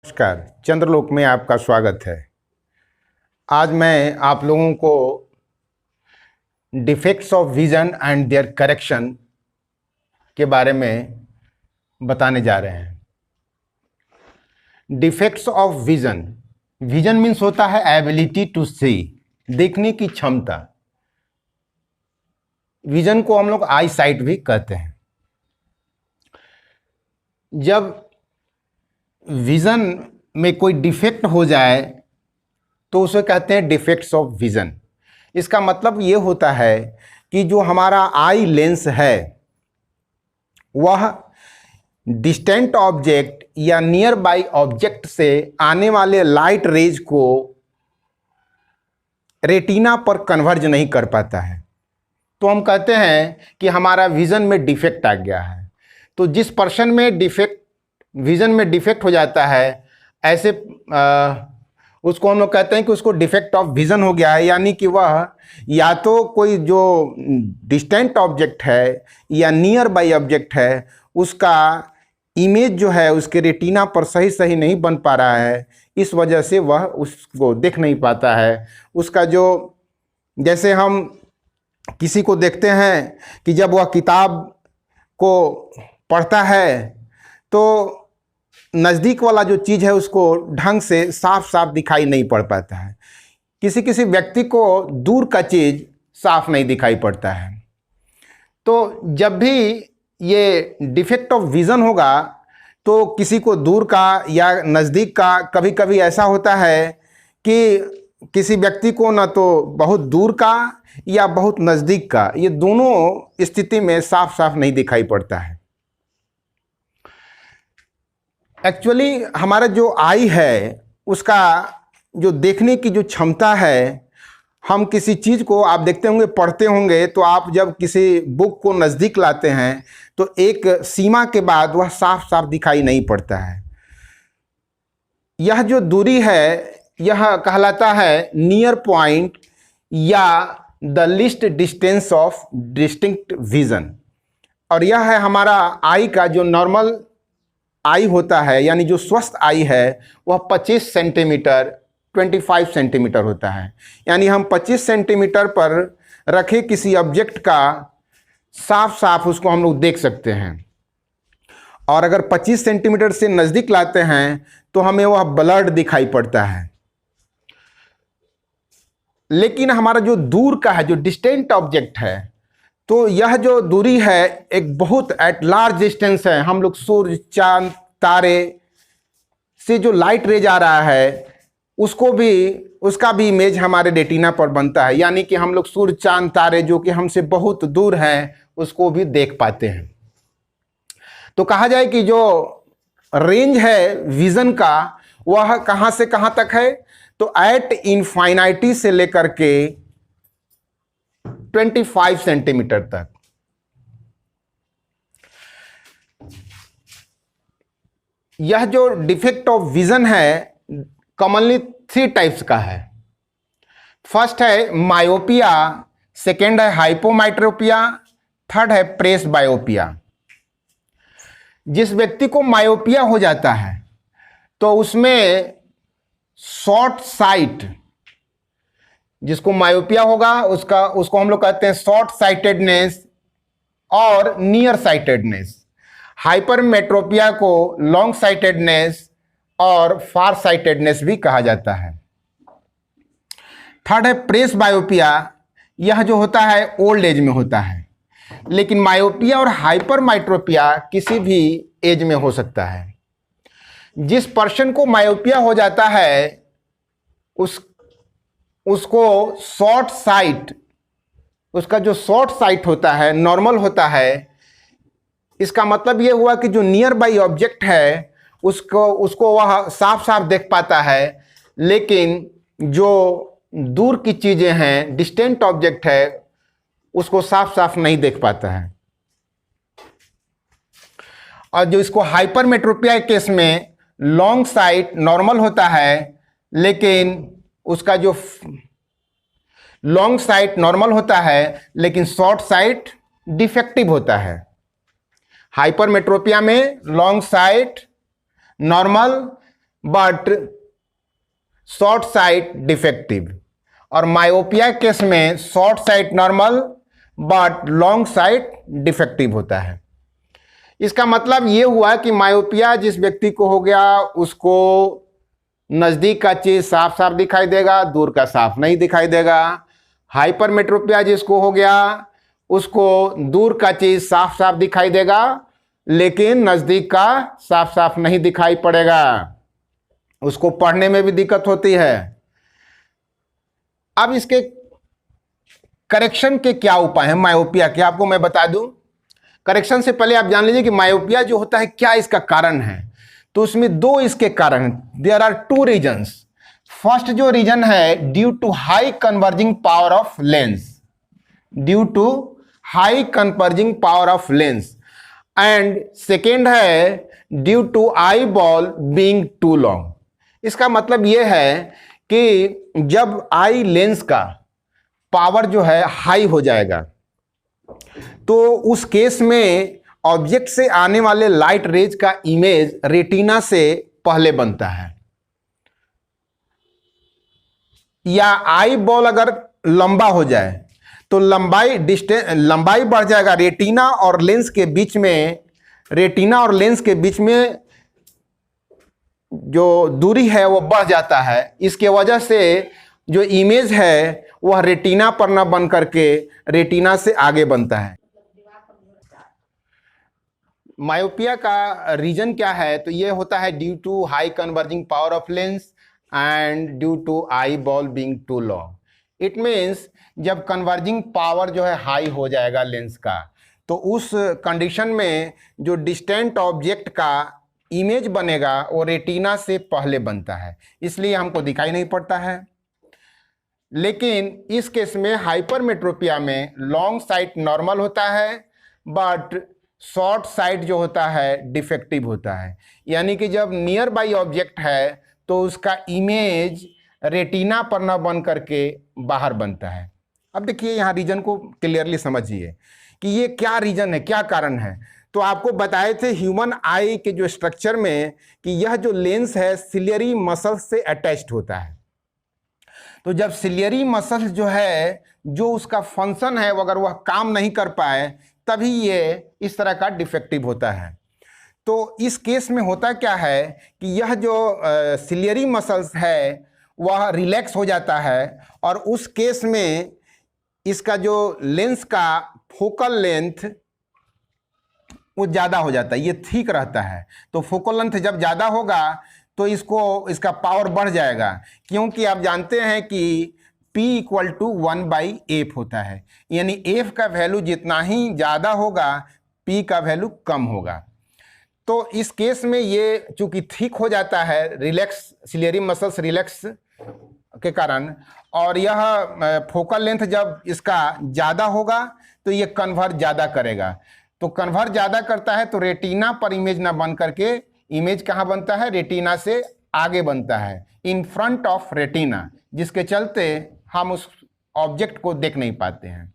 नमस्कार, चंद्रलोक में आपका स्वागत है। आज मैं आप लोगों को defects of vision and their correction के बारे में बताने जा रहे हैं। Defects of vision, vision means होता है एबिलिटी टू सी, देखने की क्षमता। विजन को हम लोग आई साइट भी कहते हैं। जब विजन में कोई डिफेक्ट हो जाए तो उसे कहते हैं डिफेक्ट्स ऑफ विजन। इसका मतलब ये होता है कि जो हमारा आई लेंस है वह डिस्टेंट ऑब्जेक्ट या नियर बाई ऑब्जेक्ट से आने वाले लाइट रेज को रेटिना पर कन्वर्ज नहीं कर पाता है, तो हम कहते हैं कि हमारा विजन में डिफेक्ट आ गया है। तो जिस पर्सन में विजन में डिफेक्ट हो जाता है, ऐसे उसको हम लोग कहते हैं कि उसको डिफेक्ट ऑफ विजन हो गया है। यानी कि वह या तो कोई जो डिस्टेंट ऑब्जेक्ट है या नियर बाई ऑब्जेक्ट है, उसका इमेज जो है उसके रेटिना पर सही नहीं बन पा रहा है, इस वजह से वह उसको देख नहीं पाता है। उसका जो, जैसे हम किसी को देखते हैं कि जब वह किताब को पढ़ता है तो नज़दीक वाला जो चीज़ है उसको ढंग से साफ दिखाई नहीं पड़ पाता है। किसी व्यक्ति को दूर का चीज़ साफ नहीं दिखाई पड़ता है। तो जब भी ये डिफेक्ट ऑफ विज़न होगा तो किसी को दूर का या नज़दीक का, कभी कभी ऐसा होता है कि किसी व्यक्ति को ना तो बहुत दूर का या बहुत नज़दीक का, ये दोनों स्थिति में साफ नहीं दिखाई पड़ता है। एक्चुअली हमारा जो आई है उसका जो देखने की जो क्षमता है, हम किसी चीज़ को, आप देखते होंगे, पढ़ते होंगे, तो आप जब किसी बुक को नज़दीक लाते हैं तो एक सीमा के बाद वह साफ दिखाई नहीं पड़ता है। यह जो दूरी है यह कहलाता है नियर पॉइंट या the least distance of distinct vision. और यह है हमारा आई का जो नॉर्मल आई होता है, यानी जो स्वस्थ आई है वह 25 सेंटीमीटर 25 सेंटीमीटर होता है। यानी हम 25 सेंटीमीटर पर रखे किसी ऑब्जेक्ट का साफ उसको हम लोग देख सकते हैं। और अगर 25 सेंटीमीटर से नज़दीक लाते हैं तो हमें वह ब्लर्ड दिखाई पड़ता है। लेकिन हमारा जो दूर का है, जो डिस्टेंट ऑब्जेक्ट है, तो यह जो दूरी है एक बहुत एट लार्ज डिस्टेंस है। हम लोग सूर्य, चांद, तारे से जो लाइट रेज आ रहा है उसका भी इमेज हमारे रेटिना पर बनता है। यानी कि हम लोग सूर्य, चांद, तारे जो कि हमसे बहुत दूर हैं उसको भी देख पाते हैं। तो कहा जाए कि जो रेंज है विजन का वह कहाँ से कहाँ तक है, तो एट इनफाइनाइटी से लेकर के 25 सेंटीमीटर तक। यह जो डिफेक्ट ऑफ विजन है कॉमनली 3 टाइप्स का है। फर्स्ट है मायोपिया, सेकेंड है हाइपोमाइट्रोपिया, थर्ड है प्रेस बायोपिया। जिस व्यक्ति को मायोपिया हो जाता है तो उसमें शॉर्ट साइट, जिसको मायोपिया होगा उसको हम लोग कहते हैं शॉर्ट साइटेडनेस और नियर साइटेडनेस। हाइपरमेट्रोपिया को लॉन्ग साइटेडनेस और फार साइटेडनेस भी कहा जाता है। थर्ड है प्रेस बायोपिया। यह जो होता है ओल्ड एज में होता है, लेकिन मायोपिया और हाइपरमेट्रोपिया किसी भी एज में हो सकता है। जिस पर्सन को मायोपिया हो जाता है उसको शॉर्ट साइट, उसका जो शॉर्ट साइट होता है नॉर्मल होता है। इसका मतलब ये हुआ कि जो नियर बाई ऑब्जेक्ट है उसको वह साफ देख पाता है, लेकिन जो दूर की चीज़ें हैं, डिस्टेंट ऑब्जेक्ट है, उसको साफ नहीं देख पाता है। और जो इसको हाइपरमेट्रोपिया के केस में लॉन्ग साइट नॉर्मल होता है, लेकिन उसका जो लॉन्ग साइट नॉर्मल होता है लेकिन शॉर्ट साइट डिफेक्टिव होता है। हाइपरमेट्रोपिया में long site normal but short site defective. और मायोपिया केस में short site normal but long site defective होता है। इसका मतलब ये हुआ कि मायोपिया जिस व्यक्ति को हो गया उसको नजदीक का चीज साफ साफ दिखाई देगा, दूर का साफ नहीं दिखाई देगा। हाइपरमेट्रोपिया जिसको हो गया उसको दूर का चीज साफ साफ दिखाई देगा लेकिन नजदीक का साफ साफ नहीं दिखाई पड़ेगा, उसको पढ़ने में भी दिक्कत होती है। अब इसके करेक्शन के क्या उपाय हैं मायोपिया के, आपको मैं बता दूं। करेक्शन से पहले आप जान लीजिए कि मायोपिया जो होता है क्या इसका कारण है। तो उसमें दो इसके कारण हैं, there are two reasons. First जो रीजन है due to high converging power of lens, due to high converging power of lens. And second है due to eyeball being too long. इसका मतलब यह है कि जब आई लेंस का पावर जो है हाई हो जाएगा तो उस केस में ऑब्जेक्ट से आने वाले लाइट रेज का इमेज रेटिना से पहले बनता है। या आई बॉल अगर लंबा हो जाए तो लंबाई बढ़ जाएगा रेटिना और लेंस के बीच में, रेटिना और लेंस के बीच में जो दूरी है वो बढ़ जाता है। इसके वजह से जो इमेज है वह रेटिना पर न बन करके रेटिना से आगे बनता है। मायोपिया का रीजन क्या है, तो ये होता है due to high converging power of lens and due to eyeball being too long. It means जब कन्वर्जिंग पावर जो है हाई हो जाएगा लेंस का तो उस कंडीशन में जो डिस्टेंट ऑब्जेक्ट का इमेज बनेगा वो रेटिना से पहले बनता है, इसलिए हमको दिखाई नहीं पड़ता है। लेकिन इस केस में हाइपरमेट्रोपिया में लॉन्ग साइट नॉर्मल होता है बट शॉर्ट साइट जो होता है डिफेक्टिव होता है। यानी कि जब नियर बाई ऑब्जेक्ट है तो उसका इमेज रेटिना पर न बन करके बाहर बनता है। अब देखिए यहाँ रीजन को क्लियरली समझिए कि ये क्या रीजन है, क्या कारण है। तो आपको बताए थे ह्यूमन आई के जो स्ट्रक्चर में कि यह जो लेंस है सिलियरी मसल्स से अटैच्ड होता है। तो जब सिलियरी मसल्स जो है जो उसका फंक्शन है वो अगर वह काम नहीं कर पाए तभी ये इस तरह का डिफेक्टिव होता है। तो इस केस में होता क्या है कि यह जो सिलियरी मसल्स है वह रिलैक्स हो जाता है और उस केस में इसका जो लेंस का फोकल लेंथ वो ज़्यादा हो जाता है, ये ठीक रहता है। तो फोकल लेंथ जब ज़्यादा होगा तो इसका पावर बढ़ जाएगा, क्योंकि आप जानते हैं कि P = 1/f होता है, यानी f का वैल्यू जितना ही ज़्यादा होगा P का वैल्यू कम होगा। तो इस केस में ये चूंकि ठीक हो जाता है रिलैक्स, सिलियरी मसल्स रिलैक्स के कारण, और यह फोकल लेंथ जब इसका ज़्यादा होगा तो ये कन्वर्ट ज़्यादा करेगा। तो कन्वर्ट ज़्यादा करता है तो रेटिना पर इमेज ना बन करके इमेज कहाँ बनता है, रेटिना से आगे बनता है, इन फ्रंट ऑफ रेटिना, जिसके चलते हम उस ऑब्जेक्ट को देख नहीं पाते हैं।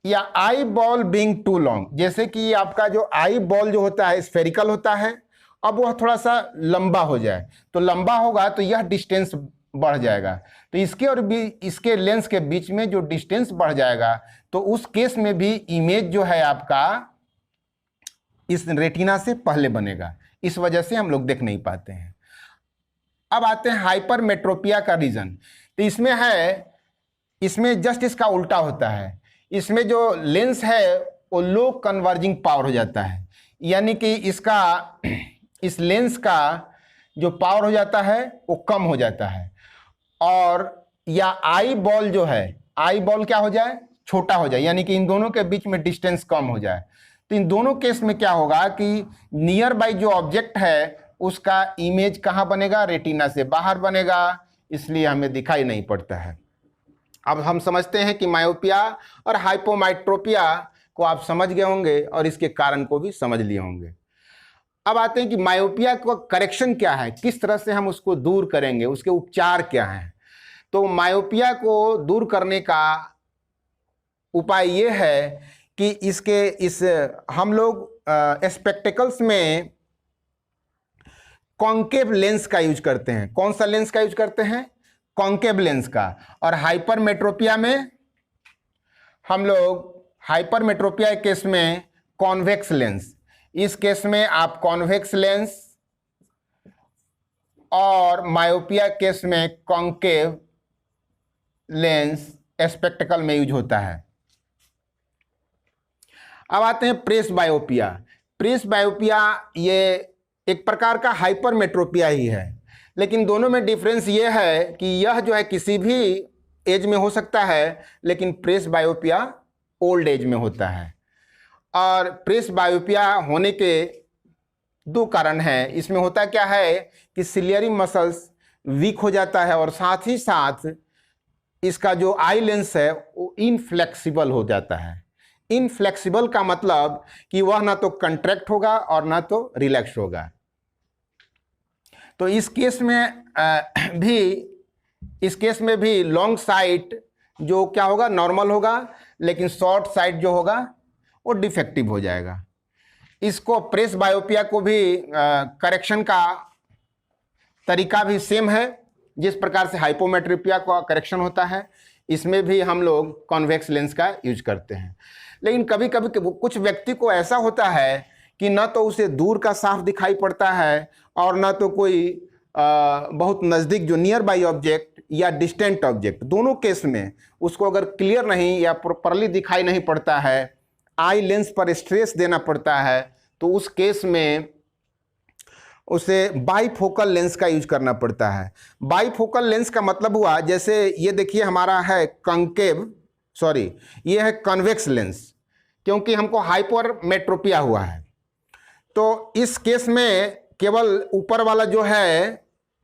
या eyeball being too long, जैसे कि आपका जो आई बॉल जो होता है स्फेरिकल होता है, अब वह थोड़ा सा लंबा हो जाए, तो लंबा होगा तो यह डिस्टेंस बढ़ जाएगा, तो इसके और भी इसके लेंस के बीच में जो डिस्टेंस बढ़ जाएगा तो उस केस में भी इमेज जो है आपका इस रेटिना से पहले बनेगा, इस वजह से हम लोग देख नहीं पाते हैं। अब आते हैं हाइपरमेट्रोपिया का रीजन। तो इसमें जस्ट इसका उल्टा होता है। इसमें जो लेंस है वो लो कन्वर्जिंग पावर हो जाता है, यानी कि इस लेंस का जो पावर हो जाता है वो कम हो जाता है, और या आई बॉल जो है, आई बॉल क्या हो जाए, छोटा हो जाए, यानी कि इन दोनों के बीच में डिस्टेंस कम हो जाए। तो इन दोनों केस में क्या होगा कि नियर बाई जो ऑब्जेक्ट है उसका इमेज कहाँ बनेगा, रेटिना से बाहर बनेगा, इसलिए हमें दिखाई नहीं पड़ता है। अब हम समझते हैं कि मायोपिया और हाइपोमेट्रोपिया को आप समझ गए होंगे और इसके कारण को भी समझ लिए होंगे। अब आते हैं कि मायोपिया का करेक्शन क्या है, किस तरह से हम उसको दूर करेंगे, उसके उपचार क्या हैं। तो मायोपिया को दूर करने का उपाय ये है कि हम लोग स्पेक्टेकल्स में कॉन्केव लेंस का यूज करते हैं। कौन सा लेंस का यूज करते हैं? कॉन्केव लेंस का। और हाइपरमेट्रोपिया में हम लोग हाइपरमेट्रोपिया के केस में कॉन्वेक्स लेंस। इस केस में आप कॉन्वेक्स लेंस, और मायोपिया केस में कॉन्केव लेंस स्पेक्टिकल में यूज होता है। अब आते हैं प्रेस बायोपिया। प्रेस बायोपिया ये एक प्रकार का हाइपरमेट्रोपिया ही है, लेकिन दोनों में डिफरेंस ये है कि यह जो है किसी भी एज में हो सकता है, लेकिन प्रेस बायोपिया ओल्ड एज में होता है। और प्रेस बायोपिया होने के दो कारण हैं। इसमें होता क्या है कि सिलियरी मसल्स वीक हो जाता है, और साथ ही साथ इसका जो आई लेंस है वो इनफ्लेक्सिबल हो जाता है। इनफ्लेक्सिबल का मतलब कि वह ना तो कंट्रैक्ट होगा और ना तो रिलैक्स होगा। तो इस केस में भी लॉन्ग साइट जो क्या होगा, नॉर्मल होगा, लेकिन शॉर्ट साइट जो होगा वो डिफेक्टिव हो जाएगा। इसको प्रेस बायोपिया को भी करेक्शन का तरीका भी सेम है। जिस प्रकार से हाइपोमेट्रोपिया का करेक्शन होता है, इसमें भी हम लोग कॉन्वेक्स लेंस का यूज करते हैं। लेकिन कभी कभी कुछ व्यक्ति को ऐसा होता है कि न तो उसे दूर का साफ दिखाई पड़ता है, और न तो कोई बहुत नज़दीक जो नियर बाई ऑब्जेक्ट या डिस्टेंट ऑब्जेक्ट, दोनों केस में उसको अगर क्लियर नहीं या प्रॉपर्ली दिखाई नहीं पड़ता है, आई लेंस पर स्ट्रेस देना पड़ता है, तो उस केस में उसे बाईफोकल लेंस का यूज करना पड़ता है। बाईफोकल लेंस का मतलब हुआ, जैसे ये देखिए हमारा है ये है कन्वेक्स लेंस, क्योंकि हमको हाइपरमेट्रोपिया हुआ है। तो इस केस में केवल ऊपर वाला जो है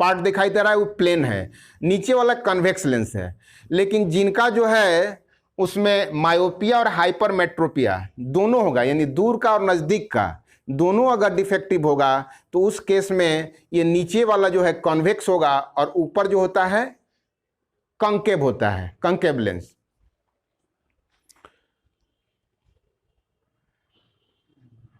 पार्ट दिखाई दे रहा है वो प्लेन है, नीचे वाला कन्वेक्स लेंस है। लेकिन जिनका जो है उसमें मायोपिया और हाइपरमेट्रोपिया दोनों होगा, यानी दूर का और नज़दीक का दोनों अगर डिफेक्टिव होगा, तो उस केस में ये नीचे वाला जो है कॉन्वेक्स होगा और ऊपर जो होता है कॉन्केव होता है, कॉन्केव लेंस।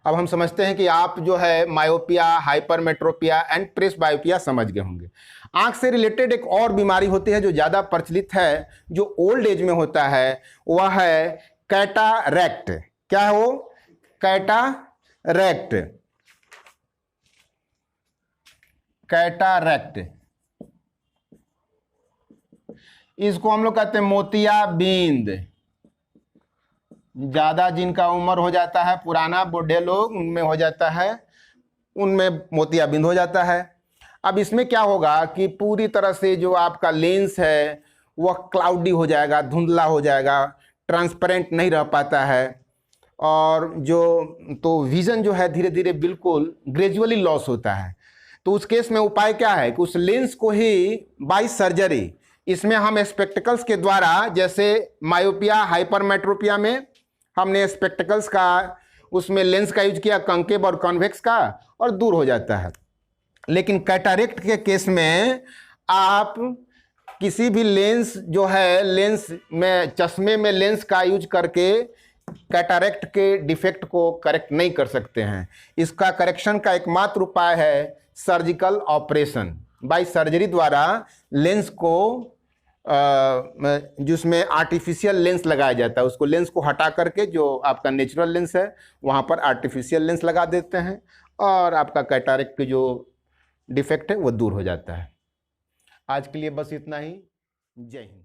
अब हम समझते हैं कि आप जो है मायोपिया, हाइपरमेट्रोपिया एंड प्रेस बायोपिया समझ गए होंगे। आंख से रिलेटेड एक और बीमारी होती है जो ज़्यादा प्रचलित है, जो ओल्ड एज में होता है, वह है कैटारैक्ट। क्या है वो? कैटारैक्ट। कैटारैक्ट इसको हम लोग कहते हैं मोतियाबिंद। ज़्यादा जिनका उम्र हो जाता है, पुराना बूढ़े लोग, उनमें हो जाता है, उनमें मोतियाबिंद हो जाता है। अब इसमें क्या होगा कि पूरी तरह से जो आपका लेंस है वह क्लाउडी हो जाएगा, धुंधला हो जाएगा, ट्रांसपेरेंट नहीं रह पाता है, और तो विज़न जो है धीरे धीरे बिल्कुल ग्रेजुअली लॉस होता है। तो उस केस में उपाय क्या है कि उस लेंस को ही बाय सर्जरी, इसमें हम स्पेक्टिकल्स के द्वारा, जैसे मायोपिया, हाइपरमेट्रोपिया में हमने स्पेक्टिकल्स का, उसमें लेंस का यूज किया, कॉन्केव और कॉन्वेक्स का, और दूर हो जाता है। लेकिन कैटारैक्ट के केस में आप किसी भी लेंस जो है, लेंस में, चश्मे में लेंस का यूज करके कैटारैक्ट के डिफेक्ट को करेक्ट नहीं कर सकते हैं। इसका करेक्शन का एकमात्र उपाय है सर्जिकल ऑपरेशन। बाय सर्जरी द्वारा लेंस को, जिसमें आर्टिफिशियल लेंस लगाया जाता है, उसको लेंस को हटा करके जो आपका नेचुरल लेंस है वहाँ पर आर्टिफिशियल लेंस लगा देते हैं, और आपका कैटारैक्ट की जो डिफेक्ट है वो दूर हो जाता है। आज के लिए बस इतना ही। जय हिंद।